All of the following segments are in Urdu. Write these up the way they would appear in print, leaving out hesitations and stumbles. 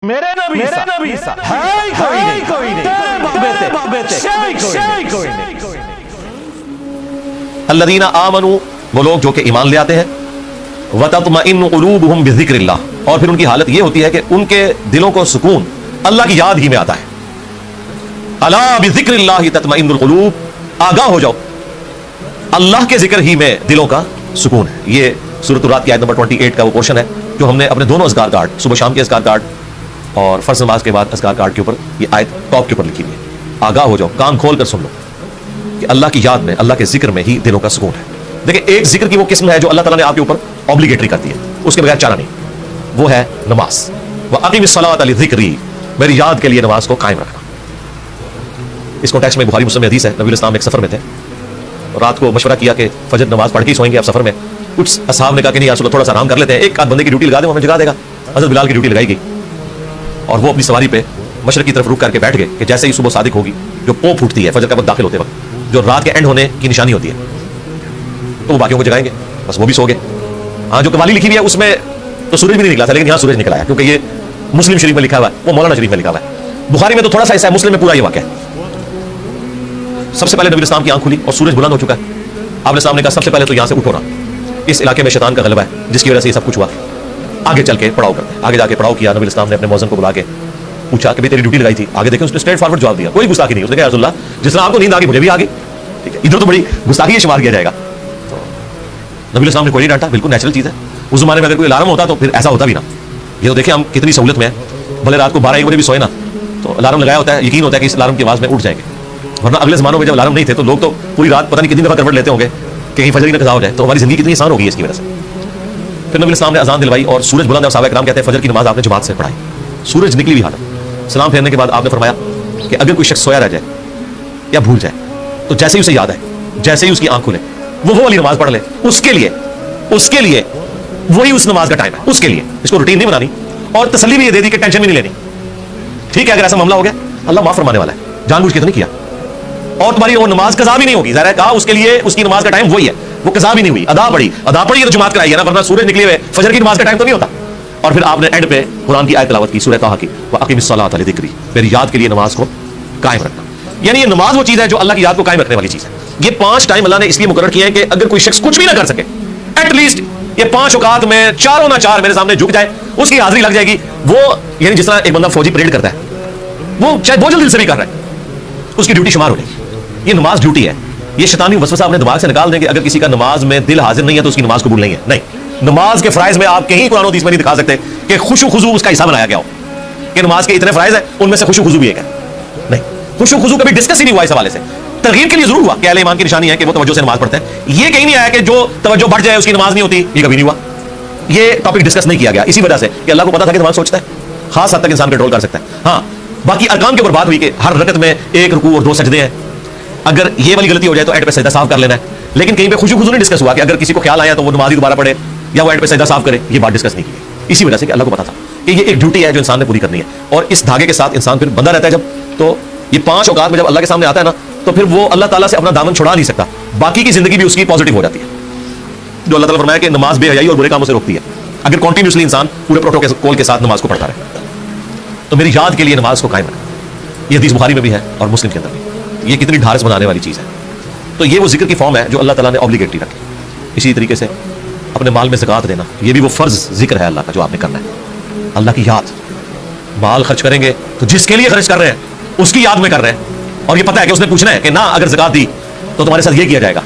میرے نبی سا ہے کوئی نہیں تیرے بیٹے کوئی نہیں۔ الذین آمنوا، وہ لوگ جو کہ ایمان لے آتے ہیں، وتطمئن قلوبہم بذکر اللہ، اور پھر ان کی حالت یہ ہوتی ہے کہ ان کے دلوں کو سکون اللہ کی یاد ہی میں آتا ہے۔ الا بذکر اللہ تطمئن القلوب، آگاہ ہو جاؤ، اللہ کے ذکر ہی میں دلوں کا سکون ہے۔ یہ سورۃ الرعد کی آیت نمبر 28 کا وہ پورشن ہے جو ہم نے اپنے دونوں اذکار کارڈ، صبح شام کے اذکار کارڈ اور فرض نماز کے بعد اذکار کارڈ کے اوپر یہ آیت ٹاپ کے اوپر لکھی ہوئی ہے۔ آگاہ ہو جاؤ، کان کھول کر سن لو کہ اللہ کی یاد میں، اللہ کے ذکر میں ہی دلوں کا سکون ہے۔ دیکھیں، ایک ذکر کی وہ قسم ہے جو اللہ تعالیٰ نے آپ کے اوپر اوبلیگیٹری کر دی ہے، اس کے بغیر چارہ نہیں، وہ ہے نماز۔ وَأَقِمِ الصَّلَاةَ لِذِكْرِي، میری یاد کے لیے نماز کو قائم رکھنا۔ اس کانٹیکسٹ میں بخاری مسلم میں حدیث ہے، نبی الاسلام ایک سفر میں تھے، رات کو مشورہ کیا کہ فجر نماز پڑھ کے ہی سوئیں گے آپ سفر میں۔ کچھ اصحاب نے کہا کہ نہیں یا رسول اللہ، تھوڑا سا آرام کر لیتے ہیں، ایک آدھ بندے کی ڈیوٹی لگا دیں، وہ ہمیں جگا دے گا۔ حضرت بلال کی ڈیوٹی لگائی گئی اور وہ اپنی سواری پہ مشرق کی طرف رک کر کے بیٹھ گئے کہ جیسے ہی صبح صادق ہوگی، جو پو پھوٹتی ہے فجر کا وقت داخل ہوتے وقت، جو رات کے اینڈ ہونے کی نشانی ہوتی ہے، تو وہ باقیوں کو جگائیں گے، بس وہ بھی سو گئے۔ ہاں، جو قوالی لکھی ہوئی ہے اس میں تو سورج بھی نہیں نکلا تھا، لیکن یہاں سورج نکلا ہے، کیونکہ یہ مسلم شریف میں لکھا ہوا ہے، وہ مولانا شریف میں لکھا ہوا ہے۔ بخاری میں تو تھوڑا سا ایسا ہے، مسلم میں پورا یہ واقعہ ہے۔ سب سے پہلے نبی الاسلام کی آنکھ کھلی اور سورج بلند ہو چکا ہے۔ آپ نے سامنے کہا سب سے پہلے تو یہاں سے اٹھو نا، اس علاقے میں شیطان کا غلبہ ہے جس کی وجہ سے یہ سب کچھ ہوا، آگے چل کے پڑاؤ کرتے ہیں۔ آگے جا کے پڑاؤ کیا، نبی الاسلام نے اپنے مؤذن کو بلا کے پوچھا کہ تیری ڈیوٹی لگائی تھی، آگے دیکھیں اس نے اسٹریٹ فارورڈ جواب دیا، کوئی گستاخی نہیں۔ اس نے کہا رسول اللہ، جس طرح آپ کو نیند آ گئی مجھے بھی آ گئی، ٹھیک ہے، ادھر تو بڑی گستاخی شمار کیا جائے گا۔ نبی الاسلام نے کوئی نہیں ڈانٹا، بالکل نیچرل چیز ہے۔ اس زمانے میں اگر کوئی الارم ہوتا تو پھر ایسا ہوتا بھی نا۔ یہ تو دیکھیں ہم کتنی سہولت میں ہیں، بھلے رات کو 12-1 بجے بھی سوئے نا تو الارم لگایا ہوتا ہے، یقین ہوتا ہے کہ اس الارم کی آواز میں اٹھ جائیں گے، ورنہ اگلے زمانوں میں جب الارم نہیں تھے تو لوگ تو پوری رات پتہ نہیں کتنی دفعہ کروٹ لیتے ہوں گے کہ کہیں فجر ہی نہ قضا ہو جائے۔ تو ہماری زندگی کتنی آسان ہو گئی ہے اس کی وجہ سے۔ پھر نبی الاسلام نے اذان دلوائی اور سورج بلند ہے، صحابہ کرام کہتے ہیں فجر کی نماز آپ نے جماعت سے پڑھائی، سورج نکلی ہوئی حالت۔ سلام پھیرنے کے بعد آپ نے فرمایا کہ اگر کوئی شخص سویا رہ جائے یا بھول جائے تو جیسے ہی اسے یاد ہے، جیسے ہی اس کی آنکھ کھلے، وہ والی نماز پڑھ لے، اس کے لیے وہی اس نماز کا ٹائم ہے، اس کے لیے اس کو روٹین نہیں بنانی، اور تسلی بھی یہ دے دی کہ ٹینشن بھی نہیں لینی، ٹھیک ہے، اگر ایسا معاملہ ہو گیا اللہ معاف فرمانے والا ہے، جان بوجھ کے تو نہیں کیا، اور تمہاری وہ نماز قضا بھی نہیں ہوگی، ظاہر ہے کہا اس کے لیے اس کی نماز کا ٹائم وہی ہے، وہ قضا بھی نہیں ہوئی، ادا پڑی ہے تو جماعت کرائی ہے نا، ورنہ سورج نکلے ہوئے فجر کی نماز کا ٹائم تو نہیں ہوتا۔ اور پھر آپ نے اینڈ پہ قرآن کی آیت تلاوت کی، سورہ طٰہٰ کی، وَأَقِمِ الصَّلَاةَ لِذِكْرِي، میری یاد کے لیے نماز کو قائم رکھنا۔ یعنی یہ نماز وہ چیز ہے جو اللہ کی یاد کو قائم رکھنے والی چیز ہے۔ یہ 5 ٹائم اللہ نے اس لیے مقرر کیے ہیں کہ اگر کوئی شخص کچھ بھی نہ کر سکے، ایٹ لیسٹ یہ 5 اوقات میں چاروں نہ چار میرے سامنے جھک جائے، اس کی حاضری لگ جائے گی۔ وہ یعنی جس طرح ایک بندہ فوجی پریڈ کرتا ہے، وہ چاہے بہت دل سے بھی کر رہا ہے، اس کی ڈیوٹی شمار ہو جائے گی۔ یہ نماز ڈیوٹی ہے۔ یہ شیطانی وسوسہ اپنے دماغ سے نکال دیں کہ اگر کسی کا نماز میں دل حاضر نہیں ہے تو اس کی نماز قبول نہیں ہے۔ نہیں، نماز کے فرائض میں آپ کہیں قرآن و حدیث میں نہیں دکھا سکتے کہ خشوع و خضوع اس کا حصہ بنایا گیا ہو، کہ نماز کے اتنے فرائض ہیں ان میں سے خشوع و خضوع بھی ایک ہے۔ نہیں، خشوع و خضوع کبھی ڈسکس ہی نہیں ہوا اس حوالے سے۔ ترغیب کے لیے ضرور ہوا کہ اہل ایمان کی نشانی ہے کہ وہ توجہ سے نماز پڑھتے ہیں، یہ کہیں نہیں آیا کہ جو توجہ بڑھ جائے اس کی نماز نہیں ہوتی، یہ کبھی نہیں ہوا۔ یہ ٹاپک ڈسکس نہیں کیا گیا اسی وجہ سے کہ اللہ کو پتا تھا کہ دماغ سوچتا ہے، خاص حد تک انسان کنٹرول کر سکتا ہے۔ ہاں، باقی ارکان کے اوپر بات ہوئی کہ ہر رکعت میں 1 رکوع اور 2 سجدے ہیں، اگر یہ والی غلطی ہو جائے تو اینڈ پہ سجدہ صاف کر لینا ہے۔ لیکن کہیں پہ خشوع و خضوع نہیں ڈسکس ہوا کہ اگر کسی کو خیال آیا تو وہ نماز ہی دوبارہ پڑھے یا وہ اینڈ پہ سجدہ صاف کرے، یہ بات ڈسکس نہیں کی گئی اسی وجہ سے کہ اللہ کو پتا تھا کہ یہ ایک ڈیوٹی ہے جو انسان نے پوری کرنی ہے، اور اس دھاگے کے ساتھ انسان پھر بندہ رہتا ہے جب، تو یہ 5 اوقات میں جب اللہ کے سامنے آتا ہے نا تو پھر وہ اللہ تعالیٰ سے اپنا دامن چھڑا نہیں سکتا، باقی کی زندگی بھی اس کی پازیٹیو ہو جاتی ہے۔ جو اللہ تعالیٰ فرمایا کہ نماز بے حیائی اور برے کاموں سے روکتی ہے، اگر کنٹینیوسلی انسان پورے پروٹوکول کے ساتھ نماز کو پڑھتا رہے تو میری یاد کے لیے نماز کو قائم رکھنا۔ یہ حدیث بخاری میں بھی ہے اور مسلم کے اندر بھی۔ یہ کتنی ڈھارس بنانے والی چیز ہے۔ تو یہ وہ ذکر کی فارم ہے جو اللہ تعالیٰ نے اوبلیگیٹری رکھی۔ اسی طریقے سے اپنے مال میں زکوٰۃ دینا، یہ بھی وہ فرض ذکر ہے اللہ کا جو آپ نے کرنا ہے۔ اللہ کی یاد، مال خرچ کریں گے تو جس کے لیے خرچ کر رہے ہیں اس کی یاد میں کر رہے ہیں، اور یہ پتہ ہے کہ اس نے پوچھنا ہے کہ نہ اگر زکوٰۃ دی تو تمہارے ساتھ یہ کیا جائے گا۔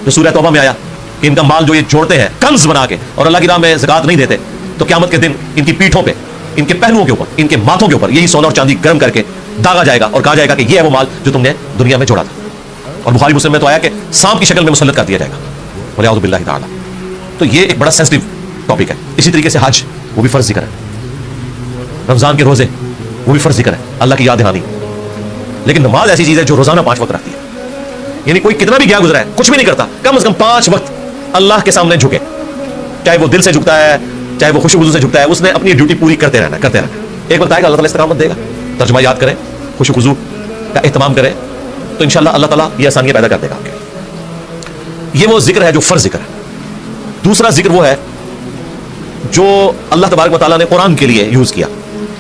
جو سورہ توبہ میں آیا کہ ان کا مال جو یہ جوڑتے ہیں کنز بنا کے اور اللہ کی راہ میں زکوٰۃ نہیں دیتے تو قیامت کے دن ان کی پیٹھوں پہ، ان کے پہلوؤں کے اوپر، ان کے ماتھوں کے اوپر یہی سونا اور چاندی گرم کر کے داغا جائے گا اور کہا جائے گا کہ یہ ہے وہ مال جو تم نے دنیا میں جوڑا تھا۔ اور بخاری مسلم میں تو آیا کہ سانپ کی شکل میں مسلط کر دیا جائے گا، وَلِعَوْذُ بِاللَّهِ تَعَالَى۔ تو یہ ایک بڑا سینسٹیو ٹاپک ہے۔ اسی طریقے سے حج، وہ بھی فرض ذکر ہے۔ رمضان کے روزے، وہ بھی فرض ذکر ہے، اللہ کی یاد دہانی۔ لیکن نماز ایسی چیز ہے جو روزانہ 5 وقت رکھتی ہے، یعنی کوئی کتنا بھی گیا گزرا ہے کچھ بھی نہیں کرتا، کم از کم 5 وقت اللہ کے سامنے جھکے، چاہے وہ دل سے جھکتا ہے چاہے وہ خشوع و خضوع سے جھکتا ہے، اس نے اپنی ڈیوٹی پوری کرتے رہنا کرتے رہنا۔ ایک وقت آئے گا اللہ تعالیٰ استقامت دے گا۔ ترجمہ یاد کریں، خشوع و خضوع کا اہتمام کریں تو انشاءاللہ اللہ تعالیٰ یہ آسانیاں پیدا کر دے گا آپ کے۔ یہ وہ ذکر ہے جو فرض ذکر ہے۔ دوسرا ذکر وہ ہے جو اللہ تبارک و تعالیٰ نے قرآن کے لیے یوز کیا،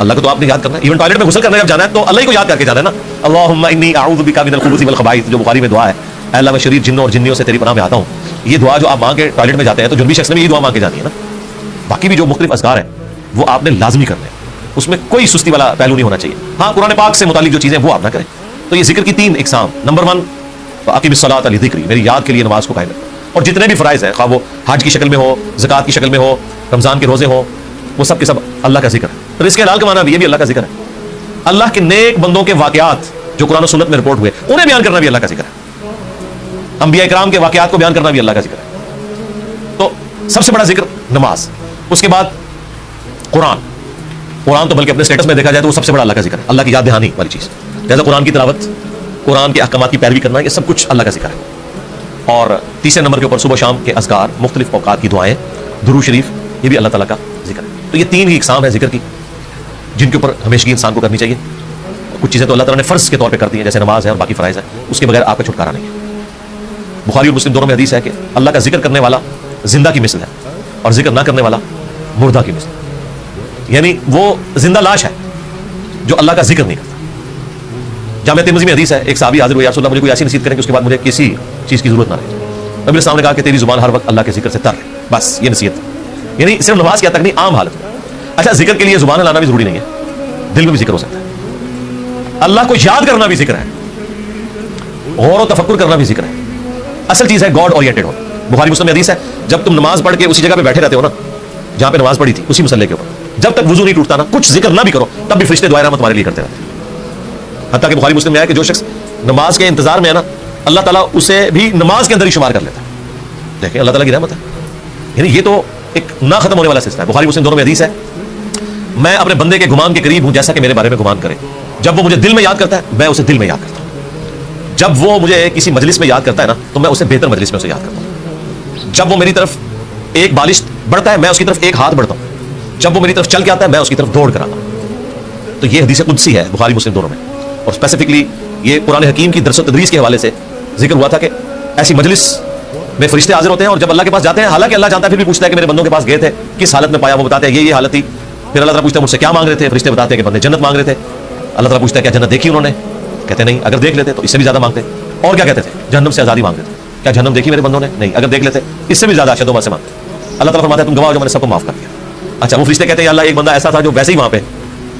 اللہ کو تو آپ نے یاد کرنا ہے. ایون ٹوائلٹ میں غسل کرنے جب جانا ہے تو اللہ ہی کو یاد کر کے جانا ہے نا. اللہم انی اعوذ بک من الخبث والخبائث, جو بخاری میں دعا ہے, اے اللہ میں شریر جنوں اور جنیوں سے تیری پناہ میں آتا ہوں. یہ دعا جو آپ مانگ کے ٹوائلٹ میں جاتے ہیں تو جنبی شخص نے بھی یہ دعا مانگ کے جانی ہے نا. باقی بھی جو مختلف اذکار ہیں وہ آپ نے لازمی کرنے ہیں, اس میں کوئی سستی والا پہلو نہیں ہونا چاہیے. ہاں قرآن پاک سے متعلق جو چیزیں وہ آپ نہ کریں. تو یہ ذکر کی 3 اقسام. نمبر 1 اقیم الصلاۃ لذکری, میری یاد کے لیے نماز کو قائم رکھو. اور جتنے بھی فرائض ہیں, خواہ وہ حج کی شکل میں ہو, زکوٰۃ کی شکل میں ہو, رمضان کے روزے ہوں, وہ سب کے سب اللہ کا ذکر ہے. رزق حلال کمانا بھی یہ بھی اللہ کا ذکر ہے. اللہ کے نیک بندوں کے واقعات جو قرآن و سنت میں رپورٹ ہوئے انہیں بیان کرنا بھی اللہ کا ذکر ہے. انبیاء کرام کے واقعات کو بیان کرنا بھی اللہ کا ذکر ہے. تو سب سے بڑا ذکر نماز. اس کے بعد قرآن تو بلکہ اپنے سٹیٹس میں دیکھا جائے تو وہ سب سے بڑا اللہ کا ذکر ہے, اللہ کی یاد دہانی والی چیز. جیسے قرآن کی تلاوت, قرآن کے احکامات کی پیروی کرنا, یہ سب کچھ اللہ کا ذکر ہے. اور تیسرے نمبر کے اوپر صبح شام کے اذکار, مختلف اوقات کی دعائیں, درود شریف, یہ بھی اللہ تعالیٰ کا ذکر ہے. تو یہ 3 ہی اقسام ہے ذکر کی جن کے اوپر ہمیشہ انسان کو کرنی چاہیے. کچھ چیزیں تو اللہ تعالیٰ نے فرض کے طور پہ کر دی ہیں, جیسے نماز ہے اور باقی فرائض ہے, اس کے بغیر آپ کا چھٹکارا نہیں ہے. بخاری اور مسلم دونوں میں حدیث ہے کہ اللہ کا ذکر کرنے والا زندہ کی مثل ہے اور ذکر نہ کرنے والا مردہ کی مثل. یعنی وہ زندہ لاش ہے جو اللہ کا ذکر نہیں کرتا. جامع ترمذی میں حدیث ہے, ایک صحابی حاضر ہوئے, یا رسول اللہ مجھے کوئی ایسی نصیحت کریں کہ اس کے بعد مجھے کسی چیز کی ضرورت نہ رہے. نبی السلام نے کہا کہ تیری زبان ہر وقت اللہ کے ذکر سے تر ہے, بس یہ نصیحت. یعنی صرف نماز کی حد تک نہیں, عام حالت میں. اچھا, ذکر کے لیے زبان لانا بھی ضروری نہیں ہے, دل میں بھی ذکر ہو سکتا ہے. اللہ کو یاد کرنا بھی ذکر ہے, غور و تفکر کرنا بھی ذکر ہے. اصل چیز ہے گاڈ اورینٹڈ ہونا. بخاری مسلم میں حدیث ہے, جب تم نماز پڑھ کے اسی جگہ پہ بیٹھے رہتے ہو نا جہاں پہ نماز پڑھی تھی, اسی مصلی کے اوپر, جب تک وضو نہیں ٹوٹتا نا, کچھ ذکر نہ بھی کرو, تب بھی فرشتے دعائیں رحمت تمہارے لیے کرتے رہتے ہیں. حتیٰ کہ بخاری مسلم میں آیا کہ جو شخص نماز کے انتظار میں ہے نا, اللہ تعالیٰ اسے بھی نماز کے اندر ہی شمار کر لیتا ہے. دیکھیں اللہ تعالیٰ کی رحمت ہے. یعنی یہ تو ایک نہ ختم ہونے والا سلسلہ ہے. بخاری مسلم دونوں میں حدیث ہے, میں اپنے بندے کے گمان کے قریب ہوں جیسا کہ میرے بارے میں گمان کرے. جب وہ مجھے دل میں یاد کرتا ہے میں اسے دل میں یاد کرتا ہوں. جب وہ مجھے کسی مجلس میں یاد کرتا ہے نا تو میں اسے بہتر مجلس میں اسے یاد کرتا ہوں. جب وہ میری طرف ایک بالش بڑھتا ہے میں اس کی طرف ایک ہاتھ بڑھتا ہوں. جب وہ میری طرف چل کے آتا ہے میں اس کی طرف دوڑ کر آتا ہوں. تو یہ حدیث قدسی ہے بخاری مسلم دونوں میں. اور اسپیسیفکلی یہ قرآن حکیم کی درس و تدریس کے حوالے سے ذکر ہوا تھا کہ ایسی مجلس میں فرشتے حاضر ہوتے ہیں اور جب اللہ کے پاس جاتے ہیں, حالانکہ اللہ جانتا ہے, پھر بھی پوچھتا ہے کہ میرے بندوں کے پاس گئے تھے, کس حالت میں پایا, وہ بتاتے ہیں یہ حالت تھی. پھر اللہ تعالیٰ پوچھتا ہے مجھ سے کیا مانگ رہے تھے, فرشتے بتاتے ہیں کہ بندے جنت مانگ رہے تھے. اللہ تعالیٰ پوچھتا ہے کیا جنت دیکھی انہوں نے, کہتے نہیں, اگر دیکھ لیتے تو اس سے بھی زیادہ مانگتے. اور کیا کہتے تھے, جہنم سے آزادی مانگتے تھے. کیا جہنم دیکھی میرے بندوں نے, نہیں, اگر دیکھ لیتے اس سے بھی زیادہ اشد و سے مانگتے. اللہ تعالیٰ فرماتا ہے تم گواہ جو میں نے سب کو معاف کر دیا. اچھا, وہ فرشتے کہتے ہیں اللہ ایک بندہ ایسا تھا جو ویسے ہی وہاں پہ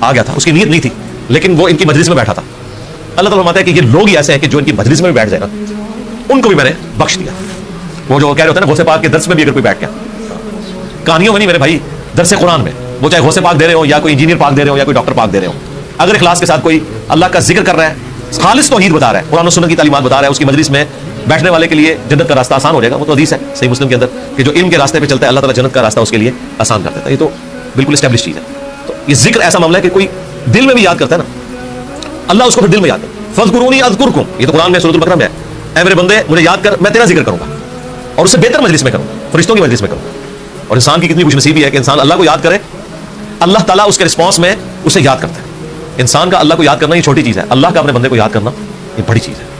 آ گیا تھا, اس کی نیت نہیں تھی لیکن وہ ان کی مجلس میں بیٹھا تھا. اللہ تعالیٰ فرماتا ہے کہ یہ لوگ ہی ایسے ہیں کہ جو ان کی مجلس میں بھی بیٹھ جائے نا ان کو بھی میں نے بخش دیا. وہ جو کہہ رہے ہوتے ہیں نا غوث پاک کے درس میں بھی اگر کوئی بیٹھ گیا, کہانیوں میں نہیں میرے بھائی, درس قرآن میں, وہ چاہے غوث پاک دے رہے ہو یا کوئی انجینئر پاک دے رہے ہو یا کوئی ڈاکٹر پاک دے رہے ہو, اگر اخلاص کے ساتھ کوئی اللہ کا ذکر کر رہا ہے, خالص توحید بتا رہا ہے, قرآن و سنت کی تعلیمات بتا رہا ہے, اس کی مجلس میں بیٹھنے والے کے لیے جنت کا راستہ آسان ہو جائے گا. وہ تو حدیث ہے صحیح مسلم کے اندر کہ جو علم کے راستے پہ چلتا ہے اللہ تعالیٰ جنت کا راستہ اس کے لیے آسان کر دیتا ہے. یہ تو بالکل اسٹیبلش چیز ہے. تو یہ ذکر ایسا معاملہ ہے کہ کوئی دل میں بھی یاد کرتا ہے نا, اللہ اس کو پھر دل میں یاد کرتا ہے. فذکرونی اذکرکم, یہ تو قرآن میں سورۃ البقرہ میں ہے, اے میرے بندے مجھے یاد کر, میں تیرا ذکر کروں گا اور اسے بہتر مجلس میں کروں گا, فرشتوں کی مجلس میں کروں گا. اور انسان کی کتنی خوش نصیبی ہے کہ انسان اللہ کو یاد کرے, اللہ تعالیٰ اس کے رسپانس میں اسے یاد کرتا ہے. انسان کا اللہ کو یاد کرنا یہ چھوٹی چیز ہے, اللہ کا اپنے بندے کو یاد کرنا یہ بڑی چیز ہے.